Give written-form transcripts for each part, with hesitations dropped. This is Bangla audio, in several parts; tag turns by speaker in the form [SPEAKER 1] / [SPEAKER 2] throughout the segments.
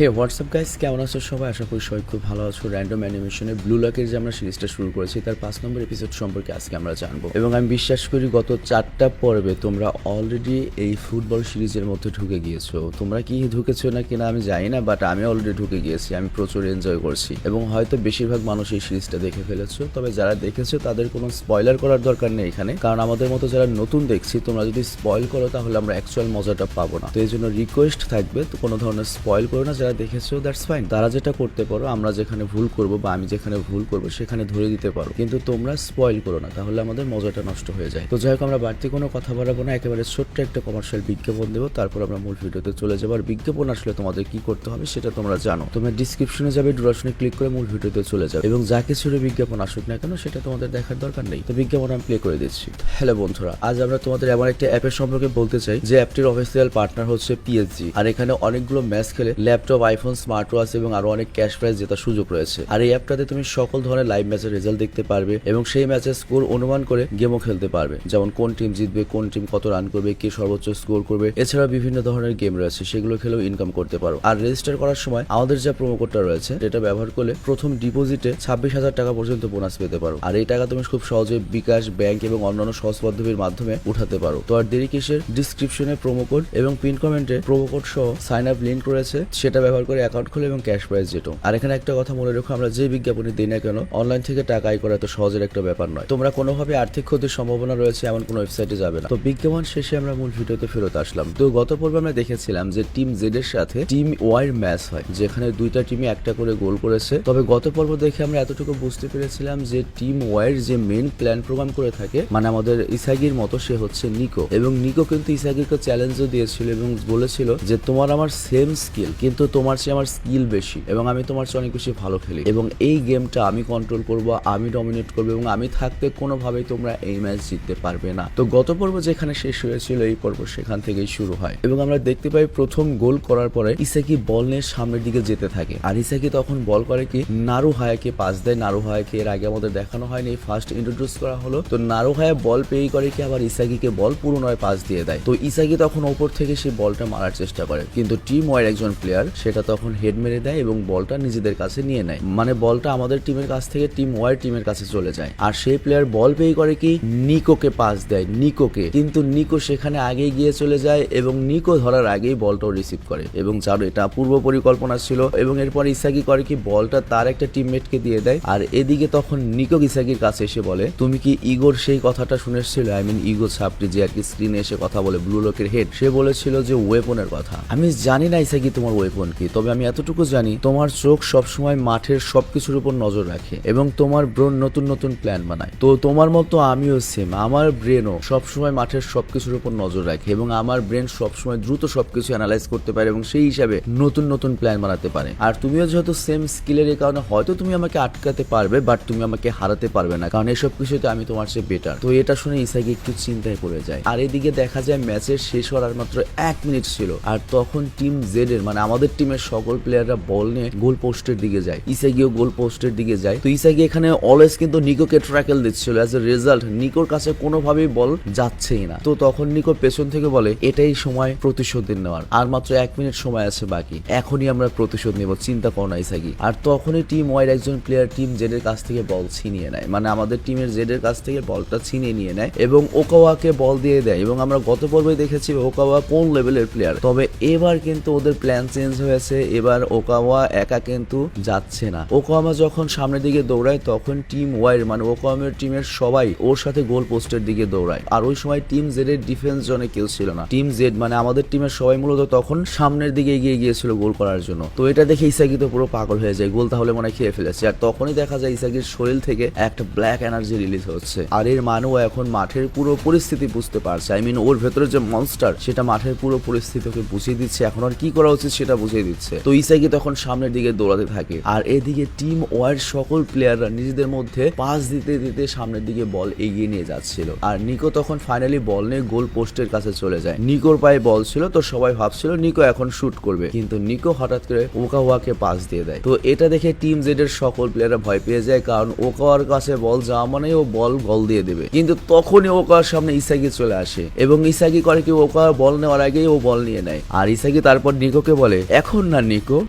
[SPEAKER 1] হে হোয়াটসঅ্যাপ গাইস, কেমন আছো সবাই? আশা করি সবাই খুব ভালো আছো। র্যান্ডম অ্যানিমেশনে ব্লু লকের যে আমরা সিরিজটা শুরু করেছি তার 5 নম্বর এপিসোড সম্পর্কে আজকে আমরা জানবো, এবং আমি বিশ্বাস করি গত 4টা পর্বে তোমরা অলরেডি এই ফুটবল সিরিজের মধ্যে ঢুকে গিয়েছো। তোমরা কি ঢুকেছো না কিনা আমি জানি না, বাট আমি অলরেডি ঢুকে গিয়েছি। আমি প্রচুর এনজয় করছি এবং হয়তো বেশিরভাগ মানুষ এই সিরিজটা দেখে ফেলেছো। তবে যারা দেখেছো তাদের কোনো স্পয়লার করার দরকার নেই এখানে, কারণ আমাদের মতো যারা নতুন দেখছি তোমরা যদি স্পয়েল করো তাহলে আমরা অ্যাকচুয়াল মজাটা পাবো না। তো এই জন্য রিকোয়েস্ট থাকবে, তো কোনো ধরনের স্পয়েল করো না। যারা দেখেছো দ্যাটস ফাইন, তারা যেটা করতে পারো, আমরা যেখানে ভুল করব বা আমি যেখানে ভুল করব সেখানে ধরে দিতে পারো, কিন্তু তোমরা স্পয়েল করো না, তাহলে আমাদের মজাটা নষ্ট হয়ে যায়। তো যাই হোক, আমরা বাড়তি কোনো কথা বাড়াবো না, একেবারে ছোট্ট একটা কমার্শিয়াল বিজ্ঞাপন দেবো, তারপর আমরা মূল ভিডিওতে চলে যাবো। আর বিজ্ঞাপন আসলে তোমাদের কি করতে হবে সেটা তোমরা জানো। তোমরা ডিসক্রিপশনে যাবে, ডুরাশনে ক্লিক করে মূল ভিডিওতে চলে যাবে, এবং যা কিছুর বিজ্ঞাপন আসুক না কেন সেটা তোমাদের দেখার দরকার নেই। তো বিজ্ঞাপন আমি প্লে করে দিচ্ছি। হ্যালো বন্ধুরা, আজ আমরা তোমাদের এমন একটা অ্যাপের সম্পর্কে বলতে চাই যে অ্যাপটির অফিসিয়াল পার্টনার হচ্ছে পিএসজি, আর এখানে অনেকগুলো ম্যাচ খেলে ল্যাপটপ, আইফোন, স্মার্ট ওয়াচ এবং আরো অনেক ক্যাশ প্রাইজ জেতার সুযোগ রয়েছে। আর এই অ্যাপটাতে তুমি সকল ধরনের লাইভ ম্যাচের রেজাল্ট দেখতে পারবে এবং সেই ম্যাচের স্কোর অনুমান করে গেমও খেলতে পারবে, যেমন কোন টিম জিতবে, কোন টিম কত রান করবে, কে সর্বোচ্চ স্কোর করবে। এছাড়া বিভিন্ন ধরনের গেম রয়েছে, সেগুলো খেলেও ইনকাম করতে পারো। আর রেজিস্টার করার সময় আমাদের যা প্রোমো কোডটা রয়েছে এটা ব্যবহার করলে প্রথম ডিপোজিটে 26,000 টাকা পর্যন্ত বোনাস পেতে পারো। আর এই টাকা তুমি খুব সহজে বিকাশ, ব্যাংক এবং অন্যান্য সহজ পদ্ধতির মাধ্যমে উঠাতে পারো। তো আর দেরি কিসের? ডিসক্রিপশনে প্রোমো কোড এবং পিন কমেন্টে প্রোমো কোড সহ সাইন আপ লিঙ্ক রয়েছে, সেটা ব্যবহার করে অ্যাকাউন্ট খুলে এবং ক্যাশ প্রাইজ যেটো। আর এখানে একটা কথা মনে রেখো, আমরা যে বিজ্ঞাপনে দিই না কেন অনলাইন থেকে টাকা আয় করা তো সহজের একটা ব্যাপার নয়। তোমরা কোনোভাবে আর্থিক ক্ষতির সম্ভাবনা রয়েছে এমন কোনো ওয়েবসাইটে যাবে না। তো বিজ্ঞাপন শেষে আমরা মূল ভিডিওতে ফেরত আসলাম। তো গত পর্বে আমরা দেখেছিলাম যে টিম জেড এর সাথে টিম ওয়াই এর ম্যাচ হয়, যেখানে দুইটা টিমই একটা করে গোল করেছে। তবে গত পর্ব দেখে আমরা এতটুকু বুঝতে পেরেছিলাম যে টিম ওয়াই এর যে মেইন প্ল্যান প্রোগ্রাম করে থাকে, মানে আমাদের ইসাগির মতো, সে হচ্ছে নিকো। এবং নিকো কিন্তু ইসাগিকে চ্যালেঞ্জও দিয়েছিল এবং বলেছিল যে তোমার আমার সেম স্কিল, কিন্তু তোমার চেয়ে আমার স্কিল বেশি এবং আমি তোমার চেয়ে অনেক বেশি ভালো খেলি, এবং এই গেমটা আমি কন্ট্রোল করবো, আমি ডমিনেট করবো, এবং আমি থাকতে কোনোভাবেই তোমরা এই ম্যাচ জিততে পারবে না। তো গত পর্ব যেখানে শেষ হয়েছিল এই পর্ব সেখান থেকেই শুরু হয়, এবং আমরা দেখতে পাই প্রথম গোল করার পরে ইসাকি বল নিয়ে সামনের দিকে যেতে থাকে। আর ইসাকি তখন বল করে কি নারুহায়াকে পাস দেয়। নারুহায়াকে এর আগে আমাদের দেখানো হয়নি, ফার্স্ট ইন্ট্রোডিউস করা হলো। তো নারুহায়া বল পেয়ে করে কি আবার ইসাকিকে বল পুনরায় পাস দিয়ে দেয়। তো ইসাকি তখন ওপর থেকে সেই বলটা মারার চেষ্টা করে, কিন্তু টিম ওয়াইয়ের একজন প্লেয়ার সেটা তখন হেড মেরে দেয় এবং বলটা নিজেদের কাছে নিয়ে নেয়। মানে বলটা আমাদের টিমের কাছ থেকে টিম ওয়াই টিমের কাছে চলে যায়। আর সেই প্লেয়ার বল পেয়ে করে কি নিকোকে পাস দেয়, নিকোকে। কিন্তু নিকো সেখানে আগেই গিয়ে চলে যায় এবং নিকো ধরার আগেই বলটাও রিসিভ করে, এবং যার এটা পূর্ব পরিকল্পনা ছিল। এবং এরপর ইসাকি করে কি বলটা তার একটা টিমমেটকে দিয়ে দেয়। আর এদিকে তখন নিকো ইসাকির কাছে এসে বলে, তুমি কি ইগোর সেই কথাটা শুনেছিল? আই মিন ইগো ছাপটি যে আর কি স্ক্রিনে এসে কথা বলে, ব্লু লকের হেড, সে বলেছিল যে ওয়েপনের কথা। আমি জানি না ইসাকি তোমার ওয়েপন কি, তবে আমি এতটুকু জানি তোমার চোখ সবসময় মাঠের সবকিছুর উপর নজর রাখে এবং তোমার ব্রেন নতুন নতুন প্ল্যান বানায়। তো তোমার মতো আমিও সেম, আমার ব্রেনও সবসময় মাঠের সবকিছুর উপর নজর রাখে এবং আমার ব্রেন সবসময় দ্রুত সবকিছু অ্যানালাইজ করতে পারে এবং সেই হিসাবে নতুন নতুন প্ল্যান বানাতে পারে। আর তুমিও যেহেতু সেম স্কিলের, এই কারণে হয়তো তুমি আমাকে আটকাতে পারবে, বাট তুমি আমাকে হারাতে পারবে না, কারণ এসব কিছুতে আমি তোমার চেয়ে বেটার। তো এটা শুনে ইসাকি একটু চিন্তায় পড়ে যায়। আর এদিকে দেখা যায় ম্যাচের শেষ হওয়ার মাত্র 1 মিনিট ছিল, আর তখন টিম জেড এর মানে আমাদের টিমের সকল প্লেয়াররা বল নিয়ে গোল পোস্টের দিকে যায়। ইসাগিও গোল পোস্টের দিকে যায়। তো ইসাগি এখানে অলওয়েজ কিন্তু নিকোকে ট্র্যাকেল দিচ্ছিল। অ্যাজ এ রেজাল্ট নিকোর কাছে কোনোভাবেই বল যাচ্ছেই না। তো তখন নিকো পেছন থেকে বলে, এটাই সময় প্রতিশোধ নেওয়ার, আর মাত্র 1 মিনিট সময় আছে বাকি, এখনই আমরা প্রতিশোধ নেব, চিন্তা করো না ইসাগি। আর তখনই টিম ওয়াইড একজন প্লেয়ার টিম জেড এর কাছ থেকে বল ছিনিয়ে নেয়, মানে আমাদের টিমের জেড এর কাছ থেকে বলটা ছিনিয়ে নিয়ে নেয় এবং ওকাওয়াকে বল দিয়ে দেয়। এবং আমরা গত পর্বে দেখেছি ওকাওয়া কোন লেভেলের প্লেয়ার, তবে এবার কিন্তু ওদের প্ল্যান চেঞ্জ হয়েছে। এবার ওকাওয়া একা কিন্তু যাচ্ছে না। ওকাওয়া যখন সামনের দিকে দৌড়ায় তখন টিম ওয়াইড মানে ওকাওয়ামের টিমের সবাই ওর সাথে গোল পোস্টের দিকে দৌড়ায়। আর ওই সময় টিম জেড এর ডিফেন্স জোনে কেউ ছিল না। টিম জেড মানে আমাদের টিমের সবাই মূলত তখন সামনের দিকে এগিয়ে গিয়েছিল গোল করার জন্য। তো এটা দেখে ইসাকি তো পুরো পাগল হয়ে যায়, গোল তাহলে মনে হয় খেয়ে ফেলেছে। আর তখনই দেখা যায় ইসাকির শরীর থেকে একটা ব্ল্যাক এনার্জি রিলিজ হচ্ছে, আর এর মানেও এখন মাঠের পুরো পরিস্থিতি বুঝতে পারছে। আই মিন ওর ভেতরে যে মনস্টার সেটা মাঠের পুরো পরিস্থিতিকে বুঝিয়ে দিচ্ছে, এখন আর কি করা উচিত সেটা বুঝিয়ে দিচ্ছে। তো ইসাকি তখন সামনের দিকে দৌড়াতে থাকে, আর এদিকে টিম ওয়াইড সকল প্লেয়াররা নিজেদের মধ্যে পাস দিতে দিতে সামনের দিকে বল এগিয়ে নিয়ে যাচ্ছিল। আর নিকো তখন ফাইনালি বল নিয়ে গোল পোস্টের কাছে চলে যায়। নিকোর পায়ে বল ছিল, তো সবাই ভাবছিল নিকো এখন শুট করবে, কিন্তু নিকো হঠাৎ করে ওকাওয়াকে পাস দিয়ে দেয়। তো এটা দেখে টিম জেড এর সকল প্লেয়াররা ভয় পেয়ে যায়, কারণ ওকাওয়ার কাছে বল যাওয়া মানে ও বল গোল দিয়ে দেবে। কিন্তু তখনই ওকাওয়ার সামনে ইসাকি চলে আসে এবং ইসাকি করে কি ওকাওয়ার বল নেওয়ার আগেই ও বল নিয়ে নেয়। আর ইসাকি তারপর নিকোকে বলে, এখন এখন না নিকো,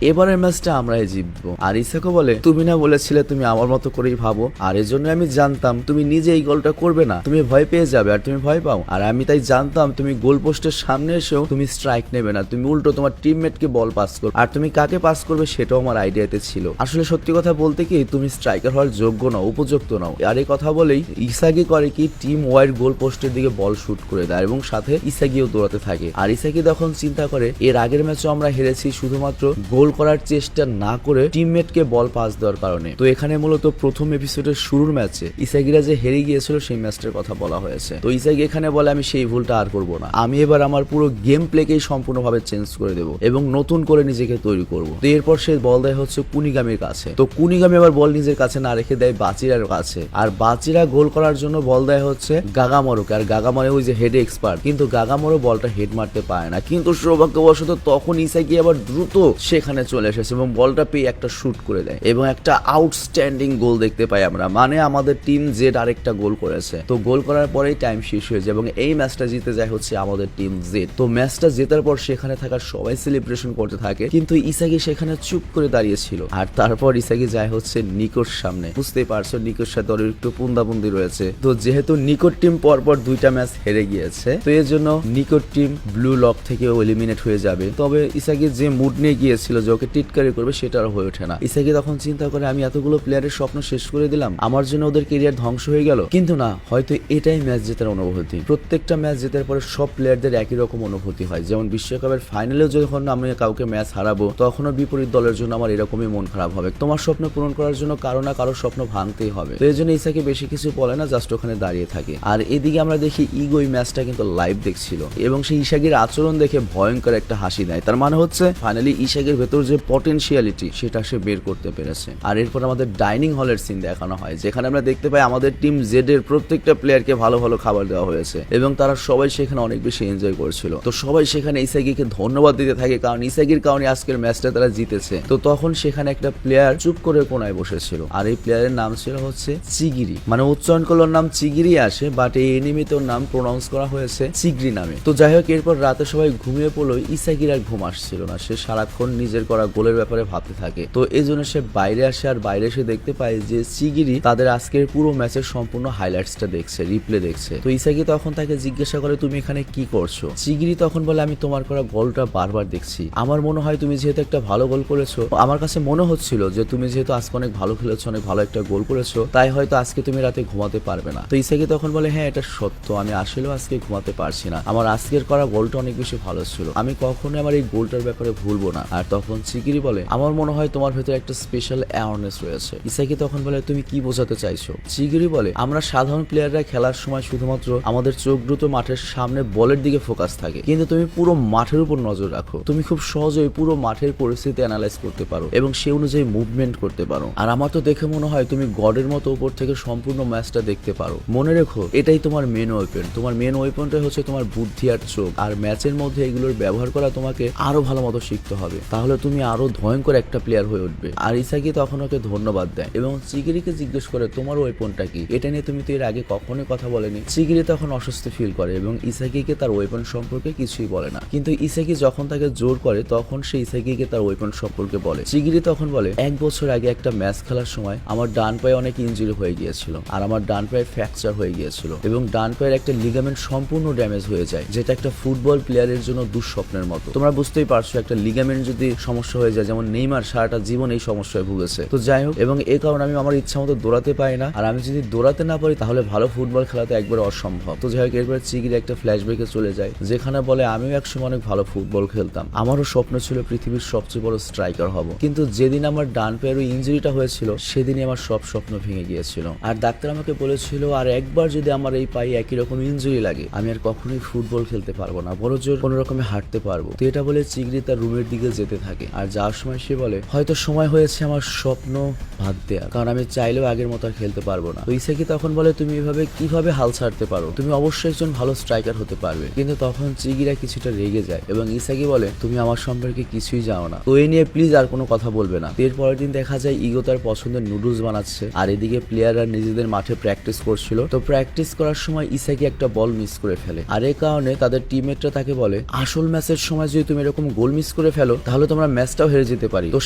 [SPEAKER 1] এবারের ম্যাচটা আমরাই জিতবো। আর ইসাকো বলে তুমি না বলেছিলে তুমি আমার মতো করেই ভাবো, আর এজন্য আমি জানতাম তুমি নিজে এই গোলটা করবে না, তুমি ভয় পেয়ে যাবে আর তুমি ভয় পাও। আর আমি তাই জানতাম তুমি গোল পোস্টের সামনে এসেও তুমি স্ট্রাইক নেবে না, তুমি উল্টো তোমার টিমমেটকে বল পাস করবে, আর তুমি কাকে পাস করবে সেটাও আমার আইডিয়াতে ছিল। আসলে সত্যি কথা বলতে কি তুমি স্ট্রাইকার হওয়ার যোগ্য নাও, উপযুক্ত নাও। আর এই কথা বলেই ইসাকি করে কি টিম ওয়াইড গোল পোস্টের দিকে বল শুট করে দেয় এবং সাথে ইসাকিও দৌড়াতে থাকে। আর ইসাকি তখন চিন্তা করে এর আগের ম্যাচে আমরা হেরেছি শুধুমাত্র গোল করার চেষ্টা না করে টিমমেটকে বল পাস দেওয়ার কারণে। তো এখানে মূলত প্রথম এপিসোডের শুরুর ম্যাচে ইসাকিরা যে হেরে গিয়েছিল সেই ম্যাচটার কথা বলা হয়েছে। তো ইসাকি এখানে বলে আমি সেই ভুলটা আর করব না, আমি এবার আমার পুরো গেম প্লেকেই সম্পূর্ণভাবে চেঞ্জ করে দেবো এবং নতুন করে নিজেকে তৈরি করবো। তো এরপর সে বল দেয় হচ্ছে কুনিগামির কাছে। তো কুনিগামি আবার বল নিজের কাছে না রেখে দেয় বাচিরার কাছে, আর বাচিরা গোল করার জন্য বল দেয় হচ্ছে গাগামরোকে। আর গাগামরো ওই যে হেড এক্সপার্ট, কিন্তু গাগামরো বলটা হেড মারতে পারে না। কিন্তু সৌভাগ্যবশত তখন ইসাকি আবার দ্রুত সেখানে চলে এসেছে এবং বলটা পেয়ে একটা শুট করে দেয় এবং একটা আউটস্ট্যান্ডিং গোল দেখতে পাই আমরা। মানে আমাদের টিম জেড আরেকটা গোল করেছে। তো গোল করার পরেই টাইম শেষ হয়ে যায় এবং এই ম্যাচটা জিতে যায় হচ্ছে আমাদের টিম জেড। তো ম্যাচটা জেতার পর সেখানে থাকা সবাই সেলিব্রেশন করতে থাকে, কিন্তু ইসাকি সেখানে চুপ করে দাঁড়িয়েছিল। আর তারপর ইসাকি যায় হচ্ছে নিকোর সামনে। বুঝতেই পারছো নিকোর সাথে ওর একটু পুন্দাপুন্দি রয়েছে। তো যেহেতু নিকোর টিম পরপর দুইটা ম্যাচ হেরে গিয়েছে, তো এর জন্য নিকোর টিম ব্লু লক থেকে এলিমিনেট হয়ে যাবে। তবে ইসাকি যে মুড নিয়ে গিয়েছিল যে ওকে টিটকারি করবে সেটা আর হয়ে ওঠে না। ইসাকি তখন চিন্তা করে আমি এতগুলো প্লেয়ারের স্বপ্ন শেষ করে দিলাম, আমার জন্য ওদের কেরিয়ার ধ্বংস হয়ে গেল। কিন্তু না, হয়তো এটাই ম্যাচ জেতার অনুভূতি। প্রত্যেকটা ম্যাচ জেতার পরে সব প্লেয়ারদের একই রকম অনুভূতি হয়। যেমন বিশ্বকাপের ফাইনালেও যখন আমি কাউকে ম্যাচ হারাবো তখনও বিপরীত দলের জন্য আমার এরকমই মন খারাপ হবে। তোমার স্বপ্ন পূরণ করার জন্য কারো না কারো স্বপ্ন ভাঙতেই হবে। তো এই জন্য ইসাকি বেশি কিছু বলে না, জাস্ট ওখানে দাঁড়িয়ে থাকে। আর এদিকে আমরা দেখি ইগো এই ম্যাচটা কিন্তু লাইভ দেখছিল এবং সেই ইসাকির আচরণ দেখে ভয়ঙ্কর একটা হাসি দেয়। তার মানে হচ্ছে ফাইনালি ইসাকির ভেতর যে পটেনশিয়ালিটি সেটা সে বের করতে পেরেছে। আর এরপর আমাদের ডাইনিং হলের সিন দেখানো হয়, যেখানে আমরা দেখতে পাই আমাদের টিম জেড এর প্রত্যেকটা প্লেয়ারকে ভালো ভালো খাবার দেওয়া হয়েছে এবং তারা সবাই সেখানে অনেক বেশি এনজয় করছিল। তো সবাই সেখানে ইসাকিকে ধন্যবাদ দিতে থাকে, কারণ ইসাকির কারণে আজকের ম্যাচটা তারা জিতেছে। তো তখন সেখানে একটা প্লেয়ার চুপ করে কোনায় বসেছিল, আর এই প্লেয়ারের নাম ছিল হচ্ছে চিগিরি। মানে উচ্চারণ করলে নাম চিগিরি আসে, বাট এই এনিমিতে ওর নাম প্রোনাউন্স করা হয়েছে চিগরি নামে। তো যাই হোক, এরপর রাতে সবাই ঘুমিয়ে পড়লো, ইসাকির আর ঘুম আসছিল না। সে সারাক্ষণ নিজের করা গোলের ব্যাপারে ভাবতে থাকে। তো এই জন্য সে বাইরে আসে, আর বাইরে এসে দেখতে পায় যে চিগিরি তাদের আজকের পুরো ম্যাচের সম্পূর্ণ হাইলাইটসটা দেখছে, রিপ্লে দেখছে। তো ইসাকি তখন তাকে জিজ্ঞাসা করে তুমি এখানে কি করছো? চিগিরি তখন বলে আমি তোমার করা গোলটা বারবার দেখছি, আমার মনে হয় তুমি যেহেতু একটা ভালো গোল করেছো, আমার কাছে মনে হচ্ছিল যে তুমি যেহেতু আজকে অনেক ভালো খেলেছো, অনেক ভালো একটা গোল করেছো, তাই হয়তো আজকে তুমি রাতে ঘুমাতে পারবে না। তো ইসাকি তখন বলে হ্যাঁ এটা সত্য, আমি আসলেও আজকে ঘুমাতে পারছি না, আমার আজকের করা গোলটা অনেক বেশি ভালো ছিল, আমি কখনোই আমার এই গোলটার ব্যাপারে ভুলবো না। আর তখন চিগিরি বলে আমার মনে হয় তোমার ভেতরে একটা স্পেশাল অ্যাওয়ারনেস রয়েছে। ইসাকি তখন বলে তুমি কি বোঝাতে চাইছো? চিগিরি বলে আমরা সাধারণ প্লেয়াররা খেলার সময় শুধুমাত্র আমাদের চোখ দুটো মাঠের সামনে বলের দিকে ফোকাস থাকে, কিন্তু তুমি পুরো মাঠের উপর নজর রাখো, তুমি খুব সহজেই পুরো মাঠের পরিস্থিতি অ্যানালাইজ করতে পারো এবং সেই অনুযায়ী মুভমেন্ট করতে পারো। আর আমার তো দেখে মনে হয় তুমি গডের মতো উপর থেকে সম্পূর্ণ ম্যাচটা দেখতে পারো। মনে রেখো এটাই তোমার মেন ওয়েপন, তোমার মেন ওয়েপনটা হচ্ছে তোমার বুদ্ধি আর চোখ, আর ম্যাচের মধ্যে এগুলোর ব্যবহার করা তোমাকে আরো ভালো মতো শিখতে হবে, তাহলে তুমি আরো ভয়ঙ্কর একটা প্লেয়ার হয়ে উঠবে। আর ইসাকি তখন ওকে ধন্যবাদ দেয় এবং চিগিরিকে জিজ্ঞেস করে তোমার ওয়েপনটা কি, এটা নিয়ে তুমি তো এর আগে কখনোই কথা বলেনি। চিগিরি তখন অস্বস্তি ফিল করে এবং ইসাকিকে তার ওয়েপন সম্পর্কে কিছুই বলে না, কিন্তু ইসাকি যখন তাকে জোর করে তখন সে ইসাকিকে তার ওয়েপন সম্পর্কে বলে। চিগিরি তখন বলে 1 বছর আগে একটা ম্যাচ খেলার সময় আমার ডান পায়ে অনেক ইনজুরি হয়ে গিয়েছিল, আর আমার ডান পায়ে ফ্র্যাকচার হয়ে গিয়েছিল এবং ডান পায়ের একটা লিগামেন্ট সম্পূর্ণ ড্যামেজ হয়ে যায়, যেটা একটা ফুটবল প্লেয়ারের জন্য দুঃস্বপ্নের মতো। তোমরা বুঝতেই পারছো একটা লিগামেন্ট যদি সমস্যা হয়ে যায়, যেমন নেইমার সারাটা জীবন এই সমস্যায় ভুগেছে। তো যাই হোক, এবং এই কারণে আমি আমার ইচ্ছা মতো দৌড়াতে পারি না, আর আমি যদি দৌড়াতে না পারি তাহলে ভালো ফুটবল খেলা তো একবার অসম্ভব। তো যাই হোক, এরপরে চিগিরি একটা ফ্ল্যাশব্যাকে চলে যায়, যেখানে বলে আমিও একসময় অনেক ভালো ফুটবল খেলতাম, আমারও স্বপ্ন ছিল পৃথিবীর সবচেয়ে বড় স্ট্রাইকার হব, কিন্তু যেদিন আমার ডান পায়ের ওই ইনজুরিটা হয়েছিল সেদিনই আমার সব স্বপ্ন ভেঙে গিয়েছিল। আর ডাক্তার আমাকে বলেছিল আর একবার যদি আমার এই পায়ে একই রকম ইনজুরি লাগে আমি আর কখনোই ফুটবল খেলতে পারবো না, বড় জোর কোনো রকমে হাঁটতে পারবো। তো এটা বলে চিগরি তার রুমের দিকে যেতে থাকে, আর যাওয়ার সময় সে বলে হয়তো সময় হয়েছে আমার স্বপ্ন বাদ দেয়া, কারণ আমি চাইলেও আগের মতো আর খেলতে পারবো না। তো ইসাকি তখন বলে তুমি এভাবে কিভাবে হাল ছাড়তে পারো, তুমি অবশ্যই একজন ভালো স্ট্রাইকার হতে পারবে। কিন্তু তখন চিগিরা কিছুটা রেগে যায় এবং ইসাকি বলে তুমি আমার সম্পর্কে কিছুই জানো না, তো এই নিয়ে প্লিজ আর কোনো কথা বলবে না। এর পরের দিন দেখা যায় ইগো তার পছন্দের নুডলস বানাচ্ছে, আর এদিকে প্লেয়াররা নিজেদের মাঠে প্র্যাকটিস করছিল। তো প্র্যাকটিস করার সময় ইসাকি একটা বল মিস করে ফেলে, আর এই কারণে তাদের টিমমেটরা তাকে বলে আসল ম্যাচের সময় যদি তুমি এরকম গোল মিস করে করে ফেলো তাহলে তোমরা ম্যাচটাও হেরে যেতে পারি, তো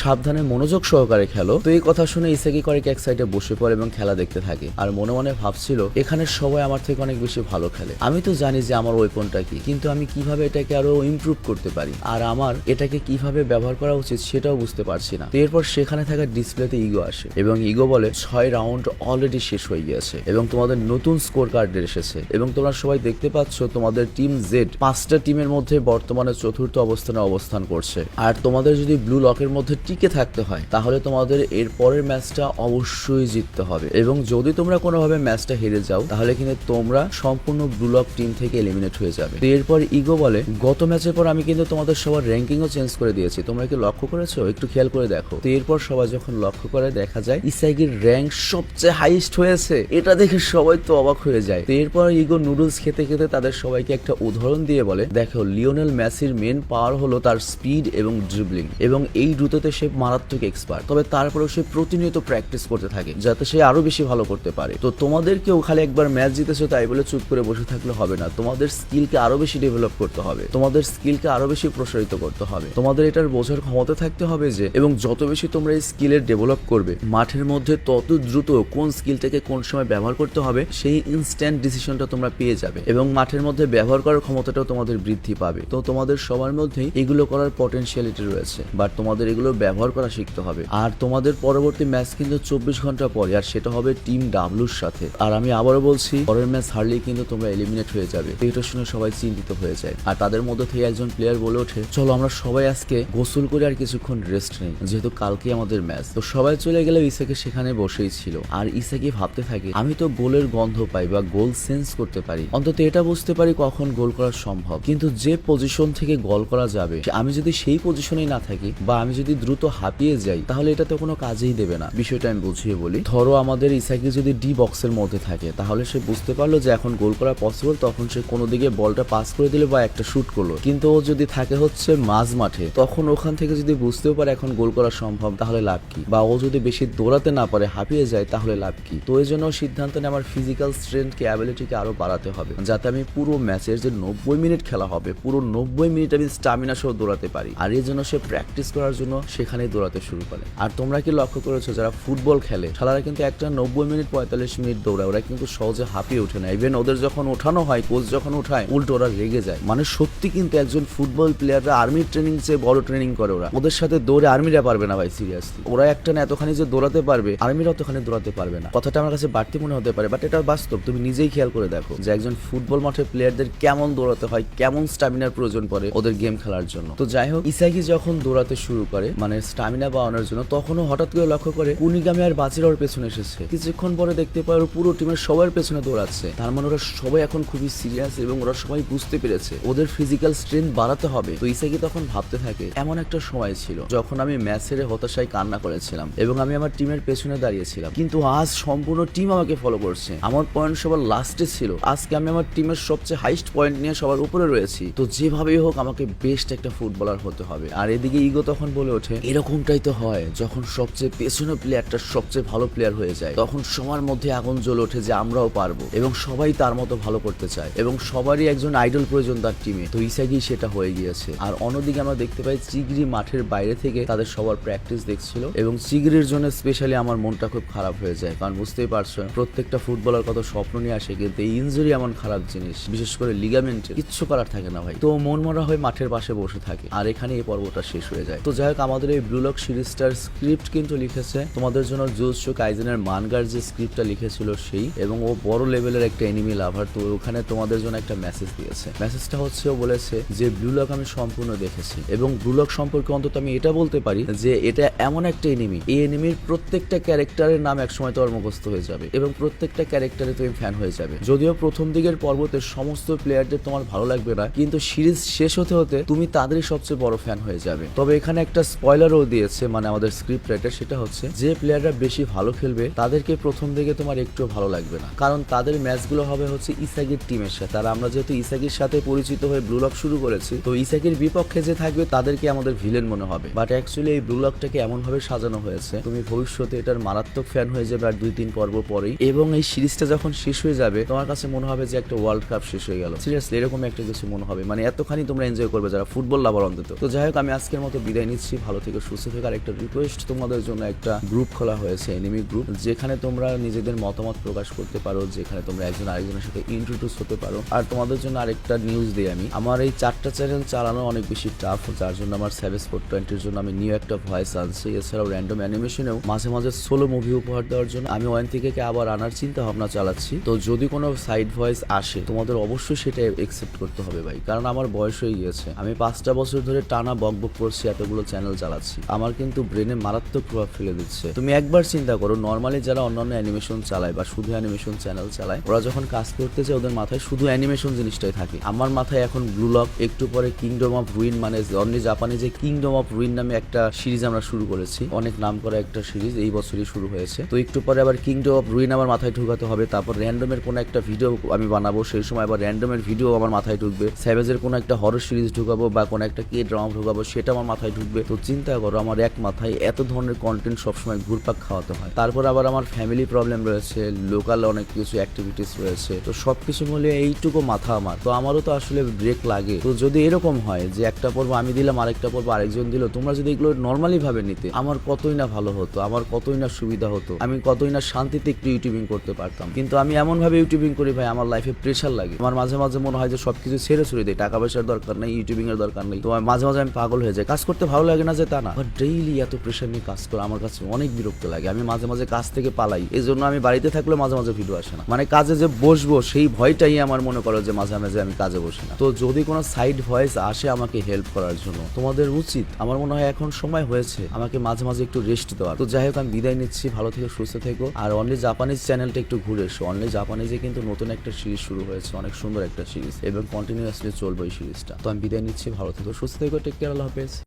[SPEAKER 1] সাবধানে মনোযোগ সহকারে খেলো। তো এই কথা শুনে ইসাকি কয়েক এক সাইডে বসে পড়ে এবং খেলা দেখতে থাকে আর মনে মনে ভাবছিল এখানে সবাই আমার থেকে অনেক বেশি ভালো খেলে, আমি তো জানি যে আমার ওয়েপনটা কি, কিন্তু আমি কিভাবে এটাকে আরো ইমপ্রুভ করতে পারি আর আমার এটাকে কিভাবে ব্যবহার করা উচিত সেটাও বুঝতে পারছি না। তো এরপর সেখানে থাকা ডিসপ্লেতে ইগো আসে এবং ইগো বলে 6 রাউন্ড অলরেডি শেষ হয়ে গিয়েছে এবং তোমাদের নতুন স্কোর কার্ড এসেছে এবং তোমরা সবাই দেখতে পাচ্ছ তোমাদের টিম জেড 5টা টিমের মধ্যে বর্তমানে চতুর্থ অবস্থানে অবস্থান করছে। আর তোমাদের যদি ব্লু লকের মধ্যে টিকে থাকতে হয় তাহলে তোমাদের এর পরের ম্যাচটা অবশ্যই জিততে হবে এবং যদি তোমরা কোনোভাবে ম্যাচটা হেরে যাও তাহলে কিন্তু তোমরা সম্পূর্ণ ব্লু লক টিম থেকে এলিমিনেট হয়ে যাবে। তো এরপর ইগো বলে গত ম্যাচের পর আমি কিন্তু তোমাদের সবার র্যাঙ্কিংও চেঞ্জ করে দিয়েছি, তোমরা কি লক্ষ্য করেছো, একটু খেয়াল করে দেখো। তো এরপর সবাই যখন লক্ষ্য করে দেখা যায় ইসাইগির র্যাঙ্ক সবচেয়ে হাইস্ট হয়েছে, এটা দেখে সবাই তো অবাক হয়ে যায়। তো এরপর ইগো নুডলস খেতে খেতে তাদের সবাইকে একটা উদাহরণ দিয়ে বলে দেখো লিওনেল মেসির মেন পাওয়ার হলো তার স্পিড এবং ড্রিবলিং এবং এই দ্রুততে সে মারাত্মক এক্সপার্ট, তবে তারপরেও সে প্রতিনিয়ত প্র্যাকটিস করতে থাকে যাতে সে আরো বেশি ভালো করতে পারে। তো তোমাদেরকেও খালি একবার ম্যাচ জিতেছো তাই বলে চুপ করে বসে থাকলে হবে না, তোমাদের স্কিলকে আরো বেশি ডেভেলপ করতে হবে, তোমাদের স্কিলকে আরো বেশি প্রসারিত করতে হবে, তোমাদের এটার বোঝার ক্ষমতা থাকতে হবে যে এবং যত বেশি তোমরা এই স্কিলের ডেভেলপ করবে মাঠের মধ্যে তত দ্রুত কোন স্কিলটাকে কোন সময় ব্যবহার করতে হবে সেই ইনস্ট্যান্ট ডিসিশনটা তোমরা পেয়ে যাবে এবং মাঠের মধ্যে ব্যবহার করার ক্ষমতাটাও তোমাদের বৃদ্ধি পাবে। তো তোমাদের সবার মধ্যেই এগুলো করার পটেনশিয়ালিটি রয়েছে, বাট তোমাদের এগুলো ব্যবহার করা শিখতে হবে। আর তোমাদের পরবর্তী ম্যাচ কিন্তু 24 ঘন্টা পরে আর সেটা হবে টিম ডাব্লুর সাথে। আর আমি আবারও বলছি পরের ম্যাচ হারলেই কিন্তু তোমরা এলিমিনেট হয়ে যাবে। এটা শুনে সবাই চিন্তিত হয়ে যায় আর তাদের মধ্যে থেকে একজন প্লেয়ার বলে ওঠে চলো আমরা সবাই আজকে গোসল করে আর কিছুক্ষণ রেস্ট নেই যেহেতু কালকে আমাদের ম্যাচ। তো সবাই চলে গেলে ইসাকি সেখানে বসেই ছিল আর ইসাকি ভাবতে থাকে আমি তো গোলের গন্ধ পাই বা গোল সেন্স করতে পারি, অন্তত এটা বুঝতে পারি কখন গোল করা সম্ভব, কিন্তু যে পজিশন থেকে গোল করা যাবে আমি যদি সেই পজিশনেই না থাকি বা আমি যদি দ্রুত হাঁপিয়ে যাই তাহলে এটা তো কোনো কাজেই দেবে না। বিষয়টা আমি বুঝিয়ে বলি, ধরো আমাদের ইসাকি যদি ডি বক্সের মধ্যে থাকে তাহলে সে বুঝতে পারলো যে এখন গোল করা পসিবল, তখন সে কোনো দিকে বলটা পাস করে দিলে বা একটা শুট করলো, কিন্তু ও যদি থাকে হচ্ছে মাঝ মাঠে তখন ওখান থেকে যদি বুঝতেও পারে এখন গোল করা সম্ভব তাহলে লাভ কি, বা ও যদি বেশি দৌড়াতে না পারে হাঁপিয়ে যায় তাহলে লাভ কি। তো এই জন্য সিদ্ধান্ত নিয়ে আমার ফিজিক্যাল স্ট্রেংথকে অ্যাবিলিটিকে আরো বাড়াতে হবে যাতে আমি পুরো ম্যাচের যে 90 মিনিট খেলা হবে পুরো 90 মিনিট আমি স্টামিনা সহ দৌড়াতে পারি। আর এই জন্য সে প্র্যাকটিস করার জন্য সেখানেই দৌড়াতে শুরু করে। আর তোমরা কি লক্ষ্য করেছো যারা ফুটবল খেলে সালারা কিন্তু একটা 90 মিনিট 45 মিনিট দৌড়ায়, ওরা কিন্তু সহজে হাঁপিয়ে ওঠে না, ইভেন ওদের যখন ওঠানো হয় কোচ যখন ওঠায় উল্টো ওরা রেগে যায়। মানে সত্যি কিন্তু একজন ফুটবল প্লেয়াররা আর্মির ট্রেনিং চেয়ে বড় ট্রেনিং করে ওরা, ওদের সাথে দৌড়ে আর্মিরা পারবে না ভাই, সিরিয়াসলি ওরা একটা না এতখানি যে দৌড়াতে পারবে আর্মিরা অতখানি দৌড়াতে পারবে না। কথাটা আমার কাছে বাড়তি মনে হতে পারে বাট এটা বাস্তব, তুমি নিজেই খেয়াল করে দেখো যে একজন ফুটবল মাঠের প্লেয়ারদের কেমন দৌড়াতে হয়, কেমন স্টামিনার প্রয়োজন পড়ে ওদের গেম খেলার জন্য। তো যাই হোক ইসাকি যখন দৌড়াতে শুরু করে মানে স্টামিনা বাড়ানোর জন্য তখনও হঠাৎ করে লক্ষ্য করে কুনিগামি আর বাচিরা ওর পেছনে এসেছে। কিছুক্ষণ পরে দেখতে পায় ওর পুরো টিমের সবার পেছনে দৌড়াচ্ছে, তার মানে ওরা সবাই এখন খুবই সিরিয়াস এবং ওরা সবাই বুঝতে পেরেছে ওদের ফিজিক্যাল স্ট্রেংথ বাড়াতে হবে। তো ইসাকি তখন ভাবতে থাকে এমন একটা সময় ছিল যখন আমি ম্যাচ হেরে হতাশায় কান্না করেছিলাম এবং আমি আমার টিমের পেছনে দাঁড়িয়েছিলাম, কিন্তু আজ সম্পূর্ণ টিম আমাকে ফলো করছে, আমার পয়েন্ট সবার লাস্টে ছিল, আজকে আমি আমার টিমের সবচেয়ে হাইস্ট পয়েন্ট নিয়ে সবার উপরে রয়েছি, তো যেভাবেই হোক আমাকে বেস্ট একটা ফুটবলার হতে হবে। আর এদিকে ইগো তখন বলে ওঠে এরকমটাই তো হয় যখন সবচেয়ে পেছনে প্লেয়ারটা সবচেয়ে ভালো প্লেয়ার হয়ে যায় তখন সবার মধ্যে আগুন জ্বলে ওঠে যে আমরাও পারবো এবং সবাই তার মতো ভালো করতে চায় এবং সবারই একজন আইডল প্রয়োজন তার টিমে। তো ইসাকি সেটা হয়ে গিয়েছে। আর অন্যদিকে আমরা দেখতে পাই চিগরি মাঠের বাইরে থেকে তাদের সবার প্র্যাকটিস দেখছিল এবং চিগরির জন্য স্পেশালি আমার মনটা খুব খারাপ হয়ে যায়, কারণ বুঝতেই পারছো প্রত্যেকটা ফুটবলার কত স্বপ্ন নিয়ে আসে কিন্তু এই ইনজুরি এমন খারাপ জিনিস, বিশেষ করে লিগামেন্টে কিচ্ছু করার থাকে না ভাই। তো মন মরা হয়ে মাঠের পাশে বসে থাকে আর এখানে এই পর্বটা শেষ হয়ে যায়। তো যাই হোক আমাদের এই ব্লু লক সিরিজটার স্ক্রিপ্ট কিন্তু লিখেছে তোমাদের জন্য জুজুৎসু কাইজেনের মানগার যে স্ক্রিপ্টটা লিখেছিল সেই, এবং ও বড় লেভেলের একটা এনিমি লাভার। তো ওখানে তোমাদের জন্য একটা মেসেজ দিয়েছে, মেসেজটা হচ্ছে ও বলেছে যে ব্লু লক আমি সম্পূর্ণ দেখেছি এবং ব্লু লক সম্পর্কে অন্তত আমি এটা বলতে পারি যে এটা এমন একটা এনিমি, এই এনিমির প্রত্যেকটা ক্যারেক্টারের নাম একসময় তোমার মুখস্থ হয়ে যাবে এবং প্রত্যেকটা ক্যারেক্টারে তুমি ফ্যান হয়ে যাবে। যদিও প্রথম দিকের পর্বতের সমস্ত প্লেয়ারদের তোমার ভালো লাগবে না কিন্তু সিরিজ শেষ হতে হতে তুমি তাদেরই সবচেয়ে বড় ফ্যান হয়ে যাবে। তবে এখানে একটা স্পয়লারও দিয়েছে মানে আমাদের স্ক্রিপ্ট রাইটার, সেটা হচ্ছে যে প্লেয়াররা বেশি ভালো খেলবে তাদেরকে প্রথম দিকে তোমার একটু ভালো লাগবে না, কারণ তাদের ম্যাচগুলো হবে হচ্ছে ইসাকির টিমের সাথে। আর আমরা যেহেতু ইসাকির সাথে পরিচিত হয়ে ব্লু লক শুরু করেছি তো ইসাকির বিপক্ষে যে থাকবে তাদেরকে আমাদের ভিলেন মনে হবে, বাট অ্যাকচুয়ালি এই ব্লু লকটাকে এমন ভাবে সাজানো হয়েছে তুমি ভবিষ্যতে এটার মারাত্মক ফ্যান হয়ে যাবে আর 2-3 পর্ব পরেই, এবং এই সিরিজটা যখন শেষ হয়ে যাবে তোমার কাছে মনে হবে যে একটা ওয়ার্ল্ড কাপ শেষ হয়ে গেল, সিরিয়াসলি এরকম একটা কিছু মনে হবে, মানে এতখানি তোমরা এনজয় করবে যারা ফুটবল লাভার অন্তত। তো যাই হোক, আমি আজকের মতো বিদায় নিচ্ছি। ভালো থেকে সুস্থ থেকে। আর একটা রিকোয়েস্ট, তোমাদের জন্য একটা গ্রুপ খোলা হয়েছে, এনিমি গ্রুপ, যেখানে তোমরা নিজেদের মতামত প্রকাশ করতে পারো, যেখানে তোমরা একজন আরেকজনের সাথে ইন্ট্রোডিউস হতে পারো। আর তোমাদের জন্য আরেকটা নিউজ দিই, আমি আমার এই 4টা চ্যানেল চালানো অনেক বেশি টাফ, যার জন্য আমার সেভ স্পোর্ট 20-র জন্য আমি নিউ একটা ভয়েস আনছি। এছাড়াও র্যান্ডম অ্যানিমেশনেও মাঝে মাঝে সোলো মুভি উপহার দেওয়ার জন্য আমি ওয়ান থেকে আবার আনার চিন্তা ভাবনা চালাচ্ছি। তো যদি কোনো সাইড ভয়েস আসে, তোমাদের অবশ্যই সেটা একসেপ্ট করতে হবে ভাই, কারণ আমার বয়স হয়ে গিয়েছে। আমি 5টা বছর ধরে টানা বকবক করছি, এতগুলো চ্যানেল চালাচ্ছি, আমার কিন্তু ব্রেনে মারাত্মক প্রভাব ফেলে দিচ্ছে। তুমি একবার চিন্তা করো, নর্মালি যারা অন্যান্য অ্যানিমেশন চালায় বা শুধু অ্যানিমেশন চ্যানেল চালায়, ওরা যখন কাজ করতে যায় ওদের মাথায় শুধু অ্যানিমেশন জিনিসটাই থাকে। আমার মাথায় এখন ব্লু লক, একটু পরে কিংডম অফ রুইন, মানে অনলি জাপানি যে কিংডম অফ রুইন নামে একটা সিরিজ আমরা শুরু করেছি, অনেক নাম করা একটা সিরিজ, এই বছরই শুরু হয়েছে। তো একটু পরে আবার কিংডম অফ রুইন আমার মাথায় ঢুকাতে হবে। তারপর র্যান্ডমের কোনো একটা ভিডিও আমি বানাবো, সেই সময় আবার র্যান্ডমের ভিডিও আমার মাথায় ঢুকবে। স্যাভেজের কোনো একটা হরর সিরিজ ঢুকাবো বা কোনো একটা কে ড্রামা ঢুকাবো, সেটা আমার মাথায় ঢুকবে। তো চিন্তা করো, আমার এক মাথায় এত ধরনের কন্টেন্ট সবসময় ঘুরপাক খাওয়াতে হয়। তারপর আবার আমার ফ্যামিলি প্রবলেম রয়েছে, লোকাল অনেক কিছু অ্যাক্টিভিটিস রয়েছে। তো সবকিছু মিলে এইটুকু মাথা আমার, তো আমারও তো আসলে ব্রেক লাগে। তো যদি এরকম হয় যে একটা পর্ব আমি দিলাম, আরেকটা পর্ব আরেকজন দিল, তোমরা যদি এগুলো নর্মালি ভাবে নিতে, আমার কতই না ভালো হতো, আমার কতই না সুবিধা হতো, আমি কতই না শান্তিতে একটু ইউটিউবিং করতে পারতাম। কিন্তু আমি এমন ভাবে ইউটিউবিং করি ভাই, আমার লাইফে প্রেশার লাগে। আমার মাঝে মাঝে মনে হয় যে সবকিছু ছেড়ে ছুড়ে দিই, টাকা পয়সার দরকার নেই, ইউটিউবিং এর দরকার নেই। তো মাঝে মাঝে আমি পাগল হয়ে যাই। কাজ করতে ভালো লাগে না যে তা না, বাট ডেইলি এত প্রেশার নিয়ে কাজ করা আমার কাছে অনেক বিরক্ত লাগে। আমি মাঝে মাঝে কাজ থেকে পালাই, এই জন্য আমি বাড়িতে থাকলে মাঝে মাঝে ভিডিও আসে না, মানে কাজে যে বসবো সেই ভয়টাই আমার মনে করো যে মাঝে মাঝে আমি কাজে বসি না। তো যদি কোনো সাইড ভয়েস আসে আমাকে হেল্প করার জন্য, তোমাদের উচিত, আমার মনে হয় এখন সময় হয়েছে আমাকে মাঝে মাঝে একটু রেস্ট দেওয়ার। তো যাই হোক, আমি বিদায় নিচ্ছি, ভালো থেকে সুস্থ থেকো। আর অনলি জাপানিজ চ্যানেলটা একটু ঘুরে এসো। অনলি জাপানিজে কিন্তু নতুন একটা সিরিজ শুরু হয়েছে, অনেক সুন্দর একটা সিরিজ, এবং কন্টিনিউয়াসলি চলবে এই সিরিজটা। তো আমি বিদায় নিচ্ছি, ভালো থেকো, সুস্থ থেকো, টেক কেয়ার, আল্লাহ হাফেজ।